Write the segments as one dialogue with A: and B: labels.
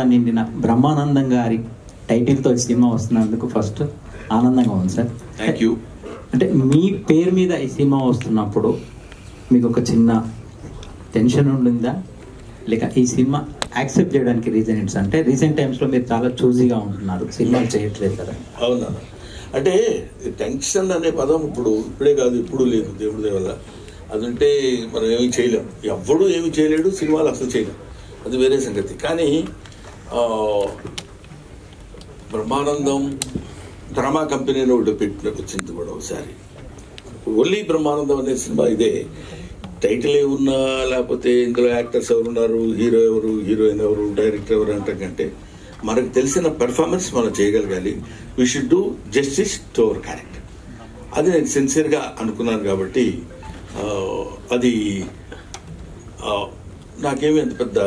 A: నిండిన బ్రహ్మానందం గారి టైటిల్తో సినిమా వస్తున్నందుకు ఫస్ట్ ఆనందంగా ఉంది సార్.
B: Thank you.
A: అంటే మీ పేరు మీద ఈ సినిమా వస్తున్నప్పుడు మీకు ఒక చిన్న టెన్షన్ ఉండిందా, లేక ఈ సినిమా యాక్సెప్ట్ చేయడానికి రీజన్ ఏంటి? అంటే రీసెంట్ టైమ్స్లో మీరు చాలా చూజీగా ఉంటున్నారు, సినిమాలు చేయట్లేదు కదా.
B: అవునా, అంటే టెన్షన్ అనే పదం ఇప్పుడే కాదు, ఇప్పుడు లేదు, దేవుడి వల్ల. అది ఉంటే మనం ఏమీ చేయలేం, ఎవ్వడూ ఏమీ చేయలేడు, సినిమాలు అసలు చేయలేం, అది వేరే సంగతి. కానీ బ్రహ్మానందం డ్రామా కంపెనీలో వచ్చింది కూడా ఒకసారి. ఓన్లీ బ్రహ్మానందం అనే సినిమా ఇదే. టైటిల్ ఏమున్నా, లేకపోతే ఇందులో యాక్టర్స్ ఎవరున్నారు, హీరో ఎవరు, హీరోయిన్ ఎవరు, డైరెక్టర్ ఎవరు అంటే కంటే మనకు తెలిసిన పెర్ఫార్మెన్స్ మనం చేయగలగాలి. We should do justice to our character. అది నేను సిన్సియర్గా అనుకున్నాను కాబట్టి అది నాకేమీ అంత పెద్ద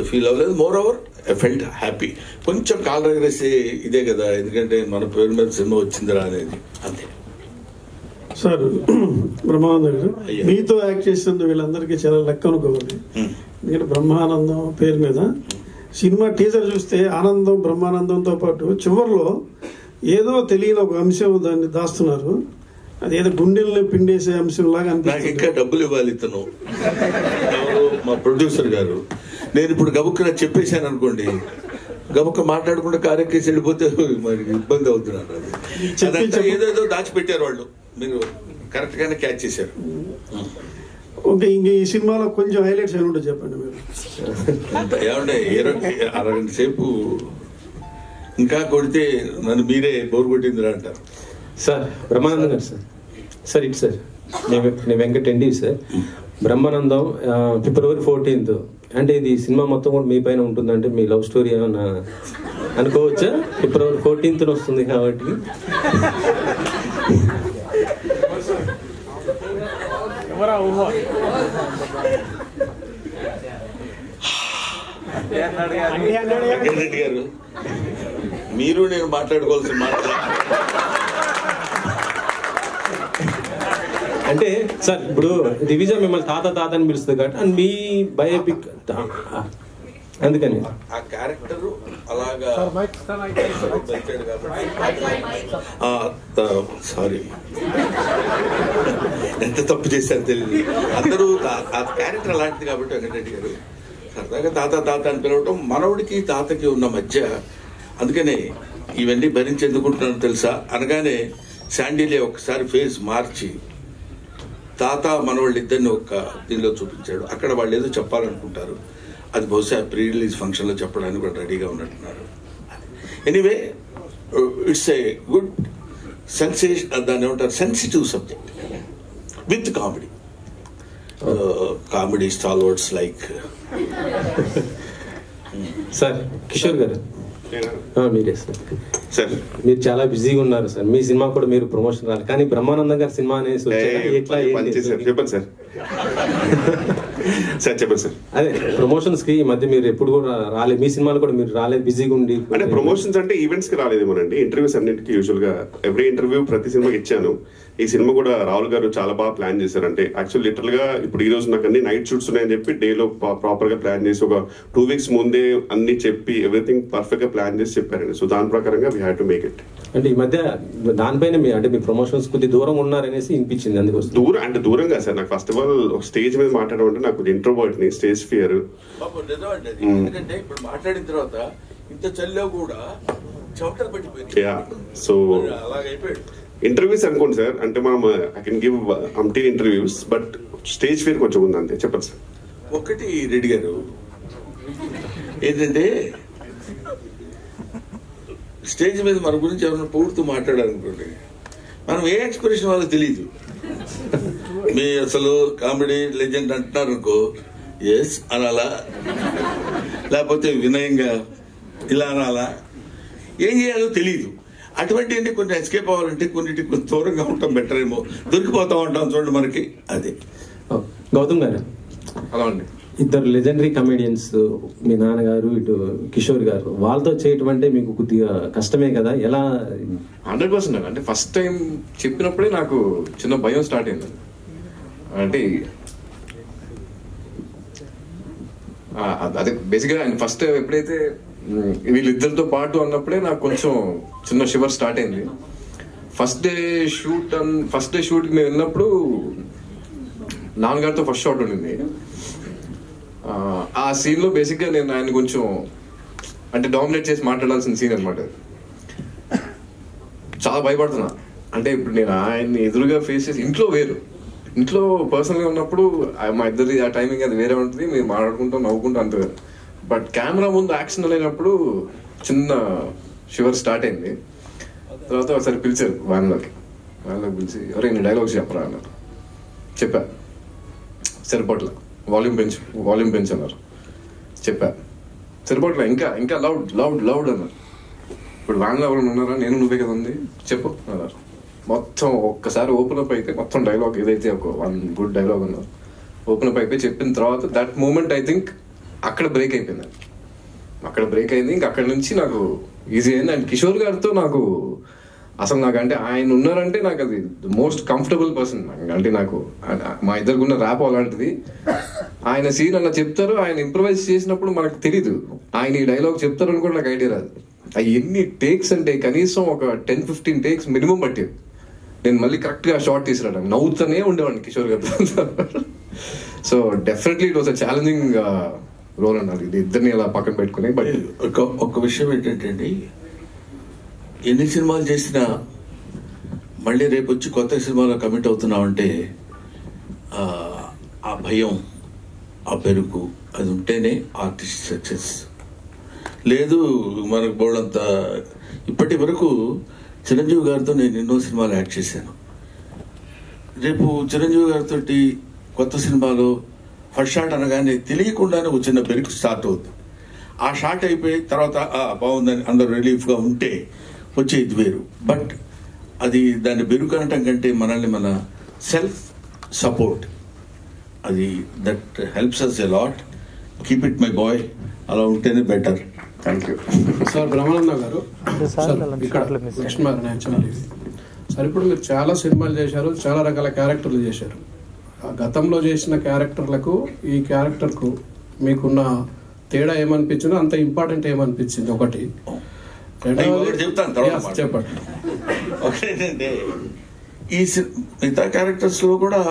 B: ఫీల్ అవ్వలేదు. More over I felt happy. కొంచెం కాల్ ఎగరేసే ఇదే కదా, ఎందుకంటే మన పేరు మీద సినిమా వచ్చిందిరా అనేది, అంతే.
C: సార్, బ్రహ్మానందం గారు మీతో యాక్ట్ చేసిన వీళ్ళందరికీ చాలా లెక్క అనుకోవాలి. ఎందుకంటే బ్రహ్మానందం పేరు మీద సినిమా టీజర్ చూస్తే ఆనందం బ్రహ్మానందంతో పాటు చివరిలో ఏదో తెలియని ఒక అంశం దాన్ని దాస్తున్నారు. అది ఏదో గుండెల్ని పిండేసే అంశం లాగా
B: నాకు ఇంకా డబ్బులు ఇవ్వాలి ఇతను, మా ప్రొడ్యూసర్ గారు. నేను ఇప్పుడు గబుక్కున చెప్పేశాను అనుకోండి, గబుక్క మాట్లాడకుండా కార్యక్రమం వెళ్ళిపోతే మరి ఇబ్బంది అవుతున్నారు. అది ఏదేదో దాచిపెట్టారు వాళ్ళు, మీరు కరెక్ట్ గానే క్యాచ్ చేశారు.
C: ఓకే, ఇంక ఈ సినిమాలో కొంచెం హైలైట్స్ ఏమంటే చెప్పండి మీరు.
B: ఏమంటే అరగంట సేపు ఇంకా కొడితే నన్ను మీరే బోరు కొట్టిందిరా అంటారు.
D: సార్, బ్రహ్మానందం గారు సార్ ఇటు సార్, నేను Venkat MD sir. Brahmanandam February 14th. అంటే ఇది సినిమా మొత్తం కూడా మీ పైన ఉంటుందంటే మీ లవ్ స్టోరీ ఏమన్నా అనుకోవచ్చా? February 14th వస్తుంది కాబట్టి.
B: రెడ్డి గారు, మీరు నేను మాట్లాడుకోవాల్సిన మాట
D: అంటే సార్, ఇప్పుడు దివిజ మిమ్మల్ని తాత అని పిలుస్తుంది కాబట్టి, అండ్ మీ బయోపిక్ అందుకని
B: ఆ క్యారెక్టర్ అలాగా. సారీ, ఎంత తప్పు చేశారు తెలియదు. అందరూ ఆ క్యారెక్టర్ అలాంటిది కాబట్టి వెంకటరెడ్డి గారు సరదాగా తాత అని పిలవటం మనవుడికి తాతకి ఉన్న మధ్య. అందుకనే ఇవన్నీ భరించేందుకుంటున్నాను తెలుసా అనగానే శాండీలే ఒకసారి ఫేస్ మార్చి తాత మనవాళ్ళు ఇద్దరిని ఒక దీనిలో చూపించాడు. అక్కడ వాళ్ళు ఏదో చెప్పాలనుకుంటారు, అది బహుశా ప్రీ రిలీజ్ ఫంక్షన్లో చెప్పడానికి కూడా రెడీగా ఉన్నట్టున్నారు. Anyway, it's a good sensation, దాన్ని ఏమంటారు, sensitive subject with comedy. Comedy stalwarts like
D: sir Kishore గారు. మీరే సార్, మీరు చాలా బిజీగా ఉన్నారు సార్. మీ సినిమా కూడా మీరు ప్రమోషన్ రాలి, కానీ బ్రహ్మానందం గారి సినిమా అనేసి
E: చెప్పండి సార్. చెప్పండి సార్.
D: అదే ప్రమోషన్స్ కి ఈ మధ్య మీరు ఎప్పుడు కూడా రాలేదు, మీ సినిమాలు కూడా మీరు రాలేదు, బిజీగా ఉండి.
E: అంటే ప్రమోషన్స్ అంటే ఈవెంట్స్ కి రాలేదేమోనండి, ఇంటర్వ్యూస్ అన్నింటికి యూజువల్ గా ఎవ్రీ ఇంటర్వ్యూ ప్రతి సినిమాకి ఇచ్చాను. ఈ సినిమా కూడా రాహుల్ గారు చాలా బాగా ప్లాన్ చేశారు. అంటే యాక్చువల్ లిటరల్ గా ఇప్పుడు ఈ రోజు నాకు అన్ని నైట్ షూట్స్ ఉన్నాయని చెప్పి డేలో ప్రాపర్ గా ప్లాన్ చేసి ఒక 2 weeks ముందే అన్ని చెప్పి ఎవ్రీథింగ్ పర్ఫెక్ట్ గా ప్లాన్ చేసి చెప్పారండి. సో దాని ప్రకారంగా we had to make it.
D: అంటే ఈ మధ్య దానిపైన అంటే మీ ప్రమోషన్స్ కొద్ది దూరం ఉన్నారనేసి వినిపించింది, అందుకోసం.
E: దూరంగా సార్, నాకు ఫస్ట్ ఆఫ్ ఆల్ స్టేజ్ మీద మాట్లాడమంటే నాకు ఇంట్రోవర్ట్ ని, స్టేజ్ ఫియర్.
B: ఎందుకంటే ఇప్పుడు మాట్లాడిన తర్వాత ఇంత చల్లో కూడా చెమటలు పట్టిపోయింది.
E: సో
B: అలాగైపోయాడు.
E: ఇంటర్వ్యూస్ అనుకోండి సార్, అంటే మనం I can give aunty interviews, but stage fear కొంచెం ఉంది అంతే. చెప్పండి సార్.
B: ఒకటి రెడ్డి గారు, ఏంటంటే స్టేజ్ మీద మన గురించి ఎవరైనా పొగుడుతూ మాట్లాడాలనుకోండి, మనం ఏ ఎక్స్ప్రెషన్ వాళ్ళకి తెలియదు. మీ అసలు కామెడీ లెజెండ్ అంటున్నారు అనుకో, ఎస్ అనాలా, లేకపోతే వినయంగా ఇలా అనాలా, ఏం చేయాలో తెలియదు. అటువంటి కొంచెం ఎస్కేప్ అవ్వాలంటే కొన్నిటికి కొంచెం దూరంగా ఉంటాం, బెటర్ ఏమో, దొరికిపోతా ఉంటాం చూడండి మనకి. అదే
D: గౌతమ్ గారు,
E: అలా అండి.
D: ఇద్దరు లెజెండరీ కమెడియన్స్, మీ నాన్నగారు ఇటు కిషోర్ గారు, వాళ్ళతో చేయటం అంటే మీకు కొద్దిగా కష్టమే కదా, ఎలా?
F: 100%. అంటే ఫస్ట్ టైం చెప్పినప్పుడే నాకు చిన్న భయం స్టార్ట్ అయింది. అంటే అదే బేసిక్గా ఆయన ఫస్ట్ ఎప్పుడైతే వీళ్ళిద్దరితో పాటు అన్నప్పుడే నాకు కొంచెం చిన్న షివర్ స్టార్ట్ అయింది. ఫస్ట్ డే షూట్కి మేము వెళ్ళినప్పుడు నాన్నగారితో ఫస్ట్ షాట్ ఉండింది. ఆ సీన్లో బేసిక్గా నేను ఆయన కొంచెం అంటే డామినేట్ చేసి మాట్లాడాల్సిన సీన్ అనమాట. చాలా భయపడుతున్నా. అంటే ఇప్పుడు నేను ఆయన్ని ఎదురుగా ఫేస్ చేసి ఇంట్లో పర్సనల్గా ఉన్నప్పుడు మా ఇద్దరి ఆ టైమింగ్ అది వేరే ఉంటుంది, మీరు మాట్లాడుకుంటాం నవ్వుకుంటాం అంతే. బట్ కెమెరా ముందు యాక్షన్ అయినప్పుడు చిన్న షివర్ స్టార్ట్ అయింది. తర్వాత ఒకసారి పిలిచారు వ్యాన్లోకి పిలిచి, అరే నీ డైలాగ్స్ చెప్పరా అన్నారు. చెప్పా, సరిపోట్ల వాల్యూమ్ పెంచు అన్నారు. చెప్పా, సరిపోట్ల ఇంకా లౌడ్ అన్నారు. ఇప్పుడు వ్యాన్లో ఎవరైనా ఉన్నారా? నేను నువ్వే కదా ఉంది, చెప్పు అన్నారు. మొత్తం ఒక్కసారి ఓపెన్ అప్ అయితే మొత్తం డైలాగ్ ఏదైతే ఒక 1 గుడ్ డైలాగ్ అన్నారు ఓపెన్ అప్ అయిపోయి చెప్పిన తర్వాత దట్ మూమెంట్ ఐ థింక్ అక్కడ బ్రేక్ అయిపోయింది. ఇంకా అక్కడ నుంచి నాకు ఈజీ అయింది. అండ్ కిషోర్ గారితో నాకు అసలు అంటే ఆయన ఉన్నారంటే నాకు అది మోస్ట్ కంఫర్టబుల్ పర్సన్. అంటే నాకు మా ఇద్దరికి ఉన్న ర్యాప్ అలాంటిది. ఆయన సీన్ అలా చెప్తారు, ఆయన ఇంప్రవైజ్ చేసినప్పుడు మనకు తెలీదు ఆయన ఈ డైలాగ్ చెప్తారని కూడా నాకు ఐడియా రాదు. అవి ఎన్ని టేక్స్ అంటే కనీసం ఒక 10-15 టేక్స్ మినిమం పట్టేది. నేను మళ్ళీ కరెక్ట్గా షార్ట్ తీసుకురావడం నవ్వుతూనే ఉండేవాడిని కిషోర్ గారితో. So definitely it was a challenging role అన్నారు ఇది ఇద్దరిని అలా పక్కన పెట్టుకుని. బట్
B: ఒక విషయం ఏంటంటే ఎన్ని సినిమాలు చేసినా మళ్ళీ రేపు వచ్చి కొత్త సినిమాలో కమిట్ అవుతున్నామంటే ఆ భయం, ఆ పెరుగు అది ఉంటేనే ఆర్టిస్ట్ సక్సెస్. లేదు మనకు బోర్డంతా. ఇప్పటి వరకు చిరంజీవి గారితో నేను ఎన్నో సినిమాలు యాక్ట్ చేశాను. రేపు చిరంజీవి గారితో కొత్త సినిమాలో ఫస్ట్ షాట్ అనగానే తెలియకుండానే వచ్చిన బెరుకు స్టార్ట్ అవుతుంది. ఆ షాట్ అయిపోయి తర్వాత బాగుందని అందరూ రిలీఫ్గా ఉంటే వచ్చేది వేరు. బట్ అది దాన్ని బెరుకు అనటం కంటే మనల్ని మన సెల్ఫ్ సపోర్ట్ అది that helps us a lot. Keep it my boy, అలా ఉంటేనే better. Thank you
G: sir. Brahmananda గారు ఇక్కడ సార్, ఇప్పుడు మీరు చాలా సినిమాలు చేశారు, చాలా రకాల క్యారెక్టర్లు చేశారు. గతంలో చేసిన క్యారెక్టర్లకు ఈ క్యారెక్టర్కు మీకున్న తేడా ఏమనిపించిందో, అంత ఇంపార్టెంట్ ఏమనిపించింది? ఒకటి.
B: చెప్తాను,
G: చెప్పండి.
B: ఒకటేంటంటే ఈ మిగతా క్యారెక్టర్స్ లో కూడా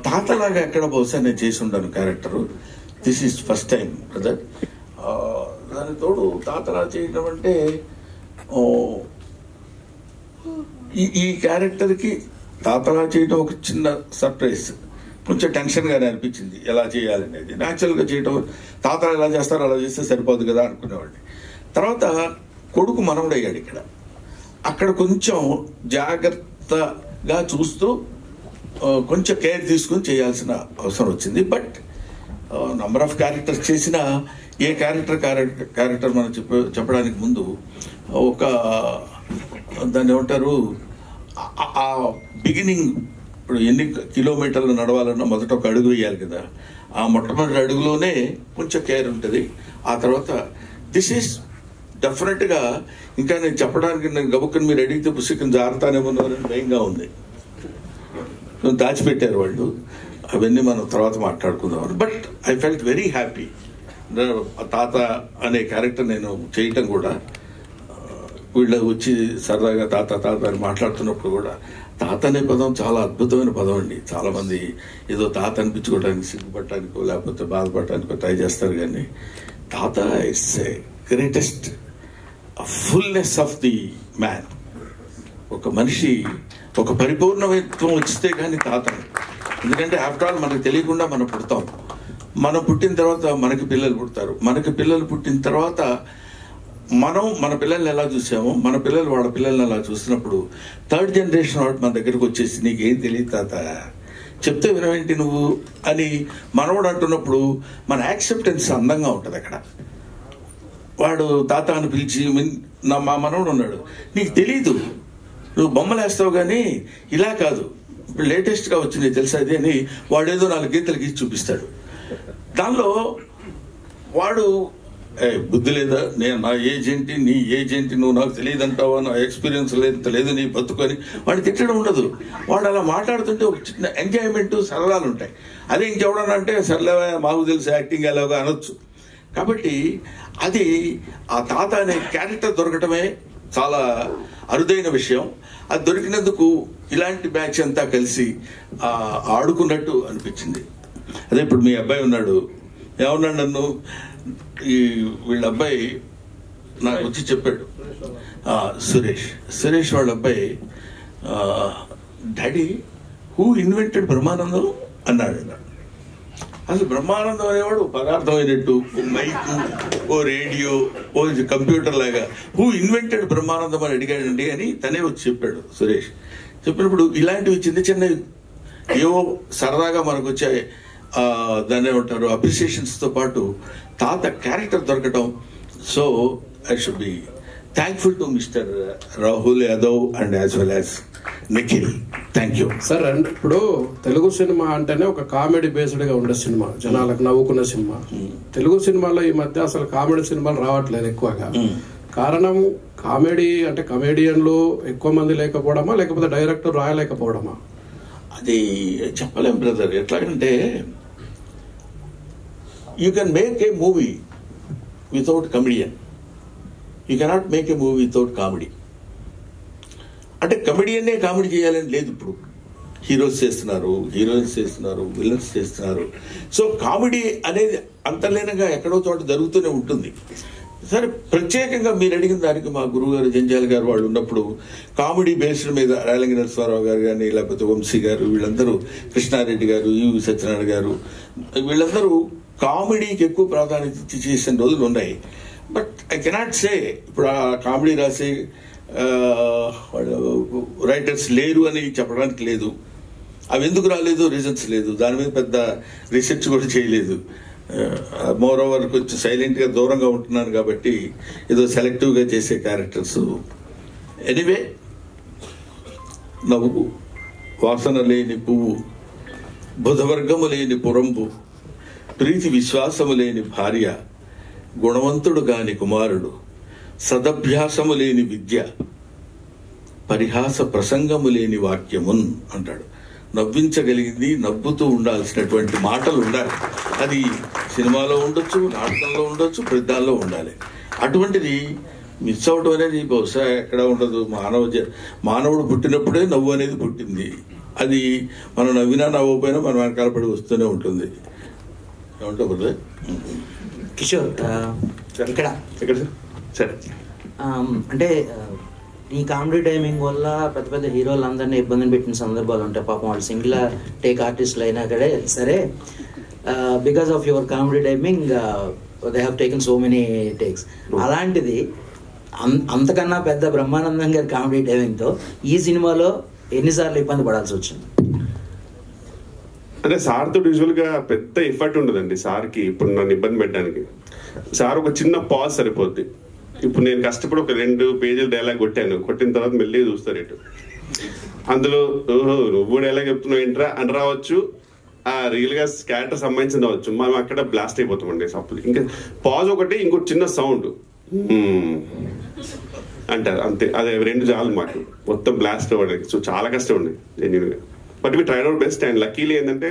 B: తాతలాగా ఎక్కడ బహుశా నేను చేసి ఉంటాను character. This is first time brother. దాని తోడు తాతలా చేయడం అంటే ఈ క్యారెక్టర్కి తాతలా చేయడం ఒక చిన్న సర్ప్రైజ్. కొంచెం టెన్షన్గానే అనిపించింది ఎలా చేయాలనేది. న్యాచురల్గా చేయడం, తాతలు ఎలా చేస్తారో అలా చేస్తే సరిపోదు కదా అనుకునేవాడిని. తర్వాత కొడుకు మనవడయ్యాడు ఇక్కడ. అక్కడ కొంచెం జాగ్రత్తగా చూస్తూ కొంచెం కేర్ తీసుకుని చేయాల్సిన అవసరం వచ్చింది. బట్ నంబర్ ఆఫ్ క్యారెక్టర్స్ చేసినా ఏ క్యారెక్టర్ మనం చెప్పడానికి ముందు ఒక దాన్ని ఏమంటారు ఆ బిగినింగ్. ఇప్పుడు ఎన్ని కిలోమీటర్లు నడవాలన్నా మొదట ఒక అడుగు వేయాలి కదా. ఆ మొట్టమొదటి అడుగులోనే కొంచెం కేర్ ఉంటుంది. ఆ తర్వాత దిస్ ఈస్ డెఫినెట్గా ఇంకా నేను చెప్పడానికి నేను గబుక్కని మీరు అడిగితే పుస్తకం జాగ్రత్తనేమన్నారని భయంగా ఉంది. దాచిపెట్టారు వాళ్ళు, అవన్నీ మనం తర్వాత మాట్లాడుకుందాం. But I felt very happy. తాత అనే క్యారెక్టర్ నేను చేయటం కూడా, వీళ్ళు వచ్చి సరదాగా తాత తాత అని మాట్లాడుతున్నప్పుడు కూడా తాత అనే పదం చాలా అద్భుతమైన పదం అండి. చాలా మంది ఏదో తాత అనిపించుకోవడానికి సిగ్గుపడటానికో లేకపోతే బాధపడటానికో ట్రై చేస్తారు, కానీ తాత it's a greatest fullness of the man. ఒక మనిషి ఒక పరిపూర్ణత్వం వచ్చితే కానీ తాతని. ఎందుకంటే ఆఫ్టర్ ఆల్ మనకు తెలియకుండా మనం పుడతాం. మనం పుట్టిన తర్వాత మనకి పిల్లలు పుడతారు. మనకి పిల్లలు పుట్టిన తర్వాత మనం మన పిల్లల్ని ఎలా చూసామో మన పిల్లలు వాళ్ళ పిల్లల్ని అలా చూసినప్పుడు థర్డ్ జనరేషన్ వాడు మన దగ్గరకు వచ్చేసి నీకేం తెలియదు తాత, చెప్తే వినవేంటి నువ్వు అని మనవాడు అంటున్నప్పుడు మన యాక్సెప్టెన్స్ అందంగా ఉంటుంది. అక్కడ వాడు తాత అని పిలిచి మా మనవడు ఉన్నాడు, నీకు తెలీదు, నువ్వు బొమ్మలు వేస్తావు కానీ ఇలా కాదు, ఇప్పుడు లేటెస్ట్గా వచ్చింది తెలుసా ఇది అని వాడేదో 4 గీతలు గీసి చూపిస్తాడు. దానిలో వాడు బుద్ధి లేదా, నేను నా ఏజ్ ఏంటి నీ ఏజ్ ఏంటి, నువ్వు నాకు తెలియదు అంటావా, నా ఎక్స్పీరియన్స్ లేదు నీ బతుకొని వాడు తిట్టడం ఉండదు. వాడు అలా మాట్లాడుతుంటే ఒక చిన్న ఎంజాయ్మెంట్ సరదాలు ఉంటాయి. అదే ఇంకెవడన్నా అంటే సర్లేవా మాకు తెలుసు యాక్టింగ్ ఎలాగో అనొచ్చు. కాబట్టి అది ఆ తాత అనే క్యారెక్టర్ దొరకటమే చాలా అరుదైన విషయం. అది దొరికినందుకు ఇలాంటి బ్యాచ్ అంతా కలిసి ఆడుకున్నట్టు అనిపించింది. అదే ఇప్పుడు మీ అబ్బాయి ఉన్నాడు, ఏమన్నాడు నన్ను, వీళ్ళ అబ్బాయి నాకు వచ్చి చెప్పాడు, సురేష్ వాళ్ళ అబ్బాయి, డాడీ హూ ఇన్వెంటెడ్ బ్రహ్మానందం అన్నాడు. అసలు బ్రహ్మానందం అనేవాడు పదార్థం అయినట్టు, ఓ మైకు, ఓ రేడియో, ఓ కంప్యూటర్ లాగా హూ ఇన్వెంటెడ్ బ్రహ్మానందం అని అడిగాడండి అని తనే వచ్చి చెప్పాడు సురేష్. చెప్పినప్పుడు ఇలాంటివి చిన్న చిన్నవి ఏవో సరదాగా మనకు వచ్చాయి, దాన్ని ఏమంటారు అప్రిసియేషన్స్తో పాటు తాత క్యారెక్టర్ దొరకటం. So I should be thankful to mister Rahul Yadav and as well as Nikhil. Thank you
G: sir. And ఇప్పుడు తెలుగు సినిమా అంటేనే ఒక కామెడీ బేస్డ్ గా ఉండే సినిమా, జనాలకు నవ్వుకున్న సినిమా. తెలుగు సినిమాలో ఈ మధ్య అసలు కామెడీ సినిమాలు రావట్లేదు ఎక్కువగా. కారణం కామెడీ అంటే కమేడియన్లు ఎక్కువ మంది లేకపోవడమా, లేకపోతే డైరెక్టర్ రాయలేకపోవడమా?
B: అది చెప్పలేం బ్రదర్. ఎట్లాగంటే you can make a movie without comedian, you cannot make a movie without comedy. అంటే కమెడియన్నే కామెడీ చేయాలని లేదు. ఇప్పుడు హీరోస్ చేస్తున్నారు, హీరోయిన్స్ చేస్తున్నారు, విలన్స్ చేస్తున్నారు. సో కామెడీ అనేది అంతర్లీనంగా ఎక్కడో చోట జరుగుతూనే ఉంటుంది. సరే, ప్రత్యేకంగా మీరు అడిగిన దానికి మా గురువు గారు జంజాల గారు వాళ్ళు ఉన్నప్పుడు కామెడీ బేస్డ్ మీద రాయలంగి నరసింహారావు గారు కానీ, లేకపోతే వంశీ గారు, వీళ్ళందరూ, కృష్ణారెడ్డి గారు, ఈవి సత్యనారాయణ గారు, వీళ్ళందరూ కామెడీకి ఎక్కువ ప్రాధాన్యత చేసిన రోజులు ఉన్నాయి. బట్ ఐ కెనాట్ సే ఇప్పుడు ఆ కామెడీ రాసే రైటర్స్ లేరు అని చెప్పడానికి లేదు. అవి ఎందుకు రాలేదు, రీజన్స్ లేదు. దాని మీద పెద్ద రీసెర్చ్ కూడా చేయలేదు. మోర్ ఓవర్ కొంచెం సైలెంట్గా దూరంగా ఉంటున్నాను కాబట్టి ఏదో సెలెక్టివ్గా చేసే క్యారెక్టర్స్. ఎనీవే, నవ్వు వాసన లేని పువ్వు, బుధవర్గము లేని పురంబు, ప్రీతి విశ్వాసము లేని భార్య, గుణవంతుడు కాని కుమారుడు, సదభ్యాసము లేని విద్య, పరిహాస ప్రసంగము లేని వాక్యమున్ అంటాడు. నవ్వించగలిగింది, నవ్వుతూ ఉండాల్సినటువంటి మాటలు ఉండాలి. అది సినిమాలో ఉండొచ్చు, నాటకంలో ఉండొచ్చు, ప్రతిదాల్లో ఉండాలి. అటువంటిది మిస్ అవడం అనేది బహుశా ఎక్కడ ఉండదు. మానవుడు పుట్టినప్పుడే నవ్వు అనేది పుట్టింది. అది మనం నవ్వినా నవ్వకపోయినా మన వెనకాల పడి వస్తూనే ఉంటుంది. ఏమంటావు బ్రదర్?
H: కిషోర్, ఇక్కడ
E: సరే,
H: అంటే ఈ కామెడీ టైమింగ్ వల్ల పెద్ద పెద్ద హీరోలు అందరినీ ఇబ్బందిని పెట్టిన సందర్భాలు ఉంటాయి. పాపం వాళ్ళు సింగిల్ టేక్ ఆర్టిస్టులు అయినా కడే సరే, because of your comedy timing they have taken so many takes. అలాంటిది అంతకన్నా పెద్ద బ్రహ్మానందం గారి కామెడీ టైమింగ్తో ఈ సినిమాలో ఎన్నిసార్లు ఇబ్బంది పడాల్సి వచ్చింది?
E: అంటే సార్తో యూజువల్గా పెద్ద ఎఫర్ట్ ఉండదండి సార్కి ఇప్పుడు నన్ను ఇబ్బంది పెట్టడానికి. సార్ ఒక చిన్న పాజ్ సరిపోద్ది. ఇప్పుడు నేను కష్టపడి ఒక 2 పేజీలు డైలాగ్ కొట్టిన తర్వాత మెల్లి చూస్తారు ఇటు, అందులో ఓహో నువ్వు డైలాగ్ చెప్తున్నావు ఏంట్రా అని రావచ్చు, ఆ రియల్ గా క్యారెక్టర్ సంబంధించిన రావచ్చు. మనం అక్కడ బ్లాస్ట్ అయిపోతామండి సప్పుడు. ఇంకా పాజ్ ఒకటి, ఇంకోటి చిన్న సౌండ్ అంటారు అంతే. అదే 2 చాలు మాకు మొత్తం బ్లాస్ట్ అవ్వడానికి. సో చాలా కష్టం ఉంది జెన్యూన్ గా. But we tried our best. And luckily ఏంటంటే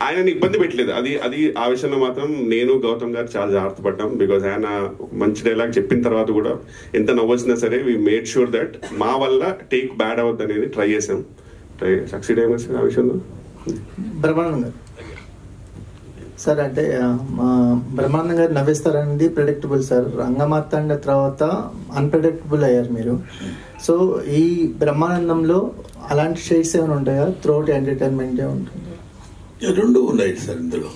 E: ఆయనని ఇబ్బంది పెట్టలేదు. అది ఆ విషయంలో మాత్రం నేను గౌతమ్ గారు చాలా జాగ్రత్త పడ్డాం. బికాజ్ ఆయన మంచి డైలాగ్ చెప్పిన తర్వాత కూడా ఎంత నవ్వొచ్చినా సరే వి మేడ్ షూర్ దట్ మా వల్ల టేక్ బ్యాడ్ అవ్వద్దు అనేది ట్రై చేసాం. సక్సీడ్ అయ్యాం సార్ ఆ విషయంలో.
I: బ్రహ్మానందం గారు సార్, అంటే బ్రహ్మానందం గారు నవ్విస్తారనేది ప్రెడిక్టబుల్ సార్. రంగమార్తాండ తర్వాత అన్ప్రెడిక్టబుల్ అయ్యారు మీరు. సో ఈ బ్రహ్మానందంలో అలాంటి షేడ్స్ ఏమైనా ఉంటాయా? త్రూఅవుట్ ఎంటర్టైన్మెంట్ ఉంటుంది?
B: 2 ఉన్నాయి సార్ ఇందులో.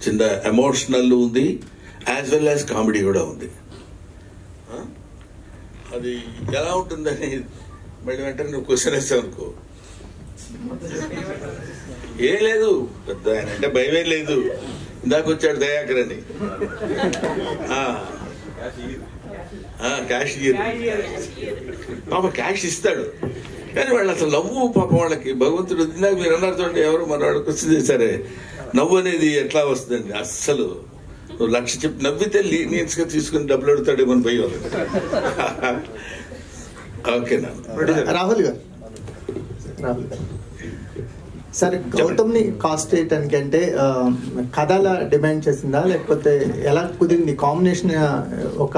B: చిన్న ఎమోషనల్ ఉంది, యాజ్ వెల్ యాజ్ కామెడీ కూడా ఉంది. అది ఎలా ఉంటుందని మళ్ళీ వెంటనే నువ్వు క్వశ్చన్ వేస్తావు అనుకో. ఏం లేదు, పెద్ద ఆయన అంటే భయమే లేదు. ఇందాక వచ్చాడు దయాకర్ అని, క్యాష్ పాప క్యాష్ ఇస్తాడు. కానీ వాళ్ళు అసలు నవ్వు పాపం వాళ్ళకి భగవంతుడు. ఇందాక మీరు అన్నారు చూడండి, ఎవరు మన వాడికి వచ్చింది సరే, నవ్వు అనేది ఎట్లా వస్తుందండి? అస్సలు నువ్వు 1,00,000 చెప్పి నవ్వితే లీనియన్స్ గా తీసుకుని డబ్బులు అడుగుతాడు మన భయం. ఓకేనా?
I: రాహుల్ గారు సార్ గౌతమ్ని కాస్ట్ చేయటానికి అంటే కథల డిమాండ్ చేసిందా లేకపోతే ఎలా కుదిరింది కాంబినేషన్? ఒక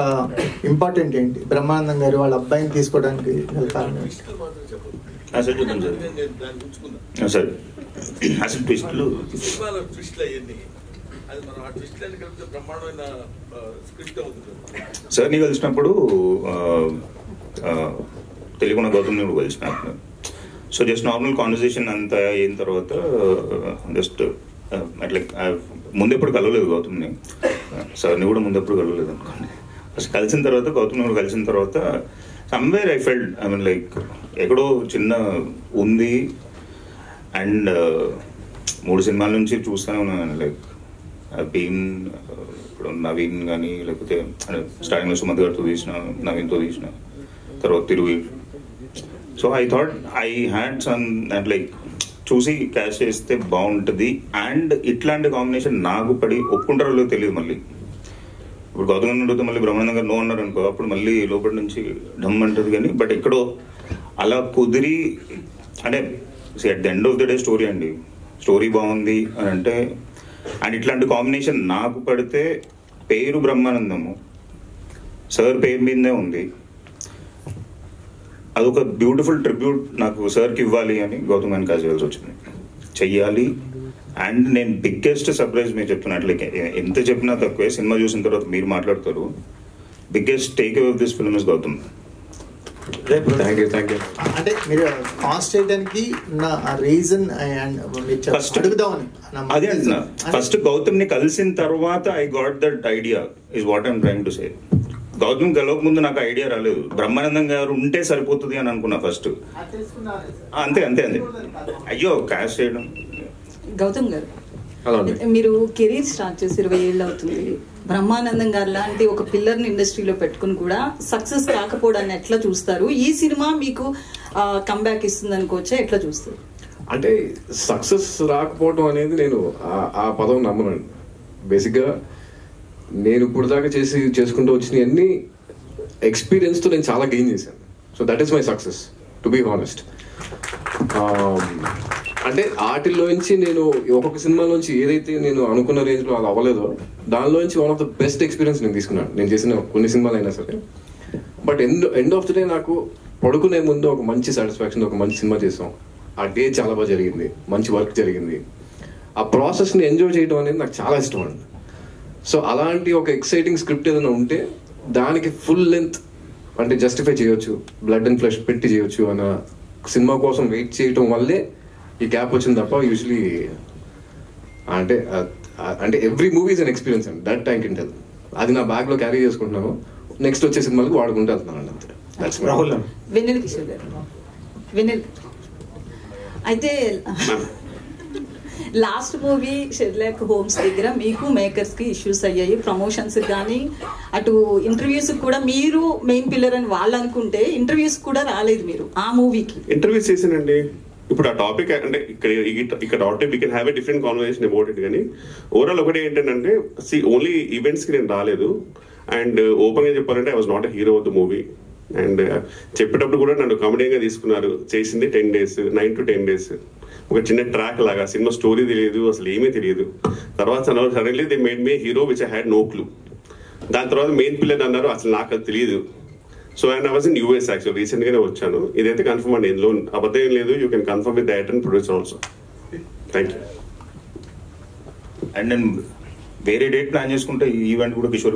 I: ఇంపార్టెంట్ ఏంటి బ్రహ్మానందం గారు వాళ్ళ అబ్బాయిని తీసుకోవడానికి గల కారణం?
J: సార్ అసలు ట్విస్ట్లు సార్ని కలిసినప్పుడు తెలియకుండా గౌతమ్ నువ్వు కలిసిన. సో జస్ట్ నార్మల్ కాన్వర్సేషన్ అంతా అయిన తర్వాత జస్ట్ అట్లా ముందెప్పుడు కలవలేదు గౌతమ్ని, సార్ని కూడా ముందెప్పుడు కలవలేదు అనుకోండి. ఫస్ట్ కలిసిన తర్వాత గౌతమ్ని కూడా కలిసిన తర్వాత somewhere I felt I mean like ఎక్కడో చిన్న ఉంది. అండ్ 3 సినిమాల నుంచి చూస్తూనే ఉన్నాను. లైక్ బీన్ ఇప్పుడు నవీన్ కానీ లేకపోతే స్టార్టింగ్లో సుమంత్ గారితో తీసిన, నవీన్తో తీసిన, తర్వాత తిరుగు. So I thought I had some and like చూసి క్యాష్ చేస్తే బాగుంటుంది. అండ్ ఇట్లాంటి కాంబినేషన్ నాకు పడి ఒప్పుకుంటారో లేదో తెలియదు. మళ్ళీ ఇప్పుడు గౌతమ్ అడిగితే మళ్ళీ బ్రహ్మానందం గారు నో అన్నారు అనుకో, అప్పుడు మళ్ళీ లోపల నుంచి డమ్ అంటుంది. కానీ బట్ ఎక్కడో అలా కుదిరి అంటే at the end of the day story అండి, స్టోరీ బాగుంది అని అంటే. అండ్ ఇట్లాంటి కాంబినేషన్ నాకు పడితే పేరు బ్రహ్మానందము సార్ పేరు మీదే ఉంది. అదొక బ్యూటిఫుల్ ట్రిబ్యూట్ నాకు సార్కి ఇవ్వాలి అని గౌతమ్ గారిని కాల్ చేయాల్సి వచ్చింది, చెయ్యాలి. అండ్ నేను బిగ్గెస్ట్ సర్ప్రైజ్ మీరు చెప్తున్నట్లు ఎంత చెప్పినా తక్కువే. సినిమా చూసిన తర్వాత మీరు మాట్లాడతారు. Biggest take away of this film is Gautam.
F: Thank you.
I: అంటే మీరు కాస్ట్ చేయడానికి నా రీజన్
J: ఫస్ట్ అడుగుదామని అదే అంటున్నా. ఫస్ట్ గౌతమ్ ని కలిసిన తర్వాత I got that idea is what I'm trying to say. Gautam గెలవక ముందు నాకు ఐడియా రాలేదు, బ్రహ్మానందం గారు ఉంటే సరిపోతుంది అని అనుకున్నా ఫస్ట్. అంతే అంతే అంతే అయ్యో క్యాష్ చేయడం.
K: గౌతమ్ గారు మీరు కెరీర్ స్టార్ట్ చేసి 20 ఏళ్ళు అవుతుంది. బ్రహ్మానందం గారు లాంటి ఒక పిల్లర్ని ఇండస్ట్రీలో పెట్టుకుని కూడా సక్సెస్ కాకపోవడాన్ని ఎట్లా చూస్తారు? ఈ సినిమా మీకు కంబ్యాక్ ఇస్తుంది అనుకోవచ్చా, ఎట్లా చూస్తారు?
F: అంటే సక్సెస్ రాకపోవడం అనేది నేను ఆ పదం నమ్మనండి. బేసిక్గా నేను ఇప్పుడు దాకా చేసుకుంటూ వచ్చిన అన్ని ఎక్స్పీరియన్స్తో నేను చాలా గెయిన్ చేశాను. So that is my success to be honest. అంటే వాటిల్లోంచి నేను ఒక్కొక్క సినిమాలోంచి ఏదైతే నేను అనుకున్న రేంజ్లో అది అవ్వలేదో దానిలోంచి one of the best experience నేను తీసుకున్నాను, నేను చేసిన కొన్ని సినిమాలు అయినా సరే. But end of the day నాకు పడుకునే ముందు ఒక మంచి సాటిస్ఫాక్షన్, ఒక మంచి సినిమా చేసాం, ఆ డే చాలా బాగా జరిగింది, మంచి వర్క్ జరిగింది. ఆ ప్రాసెస్ని ఎంజాయ్ చేయడం అనేది నాకు చాలా ఇష్టం అండి. సో అలాంటి ఒక ఎక్సైటింగ్ స్క్రిప్ట్ ఏదైనా ఉంటే దానికి ఫుల్ లెంత్ అంటే జస్టిఫై చేయొచ్చు, బ్లడ్ అండ్ ఫ్లెష్ పెట్టి చేయొచ్చు అన్న సినిమా కోసం వెయిట్ చేయడం వల్లే ఈ గ్యాప్ వచ్చింది తప్ప యూజువలీ అంటే every movie is an experience అండి. That time can tell. అది నా బ్యాగ్ లో క్యారీ చేసుకుంటున్నాను, నెక్స్ట్ వచ్చే సినిమాలకు వాడుకుంటూ వెళ్తున్నాను అంతే.
K: వెన్నెల కిషోర్ గారు, అయితే లాస్ట్ మూవీ షెర్లాక్ హోమ్స్ దగ్గర మీకు మేకర్స్ కి ఇష్యూస్ అయ్యాయి, ప్రమోషన్స్ కానీ అటు ఇంటర్వ్యూస్ కూడా మీరు మెయిన్ పిల్లర్ అని వాళ్ళు అనుకుంటే ఇంటర్వ్యూస్ కూడా రాలేదు మీరు ఆ మూవీకి.
E: ఇంటర్వ్యూస్ చేశానండి. ఇప్పుడు ఆ టాపిక్ అంటే ఇక్కడ topic we can have a different conversation about it. కానీ ఓవరాల్ ఒకటి ఏంటంటే ఓన్లీ ఈవెంట్స్ కి నేను రాలేదు. అండ్ ఓపెన్ గా చెప్పాలంటే I was not a hero of the movie. And చెప్పేటప్పుడు కూడా నన్ను కామెడీగా తీసుకున్నారు. చేసింది 10 days, 9 to 10 days. ఒక చిన్న ట్రాక్ లాగా, సినిమా స్టోరీ తెలియదు, అసలు ఏమీ తెలియదు. తర్వాత suddenly they made me hero which I had no clue. దాని తర్వాత మెయిన్ పిల్లలు అన్నారు, అసలు నాకు అది తెలియదు. So and I was in US actual, recent గానే వచ్చాను. ఇదైతే కన్ఫర్మ్ అండి, ఇందులో అబద్ధం ఏం లేదు. You can confirm with director and producer also. Thank you.
J: And నేను వేరే డేట్ ప్లాన్ చేసుకుంటే ఈ ఈవెంట్ కూడా కిషోర్